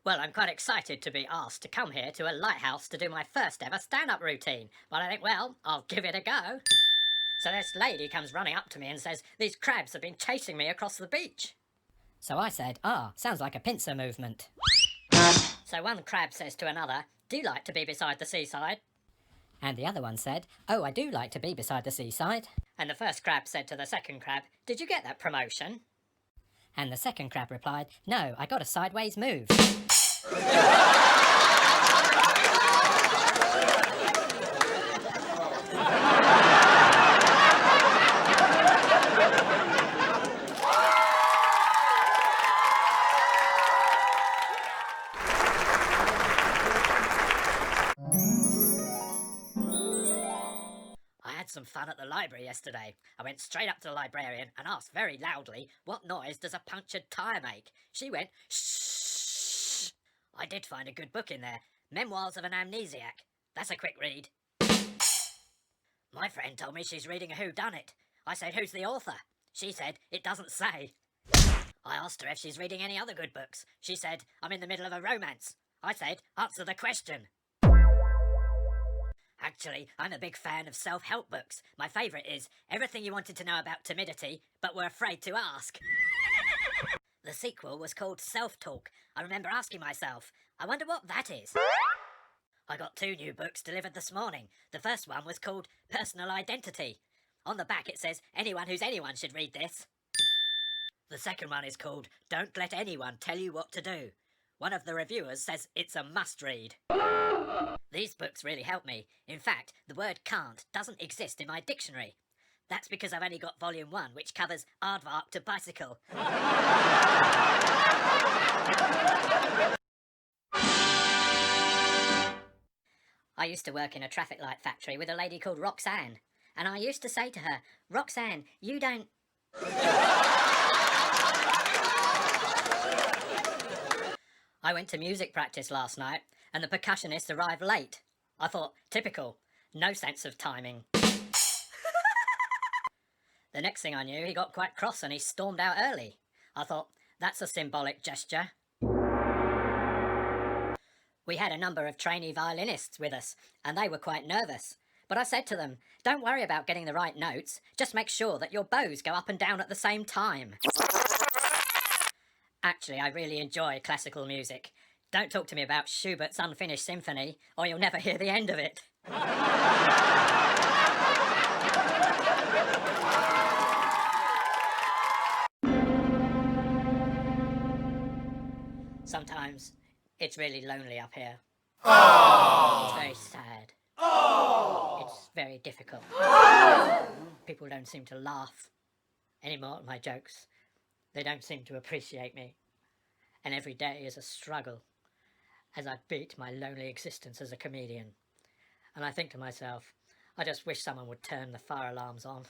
Well, I'm quite excited to be asked to come here to a lighthouse to do my first ever stand-up routine. But I think, well, I'll give it a go. So this lady comes running up to me and says, "These crabs have been chasing me across the beach." So I said, sounds like a pincer movement. So one crab says to another, "Do you like to be beside the seaside?" And the other one said, "Oh, I do like to be beside the seaside." And the first crab said to the second crab, "Did you get that promotion?" And the second crab replied, "No, I got a sideways move." I had some fun at the library yesterday. I went straight up to the librarian and asked very loudly, "What noise does a punctured tyre make?" She went, "Shh." I did find a good book in there, Memoirs of an Amnesiac. That's a quick read. My friend told me she's reading a whodunit. I said, "Who's the author?" She said, "It doesn't say." I asked her if she's reading any other good books. She said, "I'm in the middle of a romance." I said, "Answer the question." Actually, I'm a big fan of self-help books. My favourite is Everything You Wanted to Know About Timidity, But Were Afraid to Ask. The sequel was called Self-Talk. I remember asking myself, I wonder what that is. I got 2 new books delivered this morning. The first one was called Personal Identity. On the back it says, anyone who's anyone should read this. The second one is called Don't Let Anyone Tell You What to Do. One of the reviewers says it's a must-read. These books really help me. In fact, the word can't doesn't exist in my dictionary. That's because I've only got volume 1, which covers aardvark to bicycle. I used to work in a traffic light factory with a lady called Roxanne. And I used to say to her, "Roxanne, you don't..." I went to music practice last night and the percussionist arrived late. I thought, typical, no sense of timing. The next thing I knew, he got quite cross and he stormed out early. I thought, that's a symbolic gesture. We had a number of trainee violinists with us and they were quite nervous. But I said to them, don't worry about getting the right notes, just make sure that your bows go up and down at the same time. Actually, I really enjoy classical music. Don't talk to me about Schubert's Unfinished Symphony, or you'll never hear the end of it. Sometimes it's really lonely up here. It's very sad. It's very difficult. People don't seem to laugh anymore at my jokes. They don't seem to appreciate me. And every day is a struggle as I beat my lonely existence as a comedian. And I think to myself, I just wish someone would turn the fire alarms on.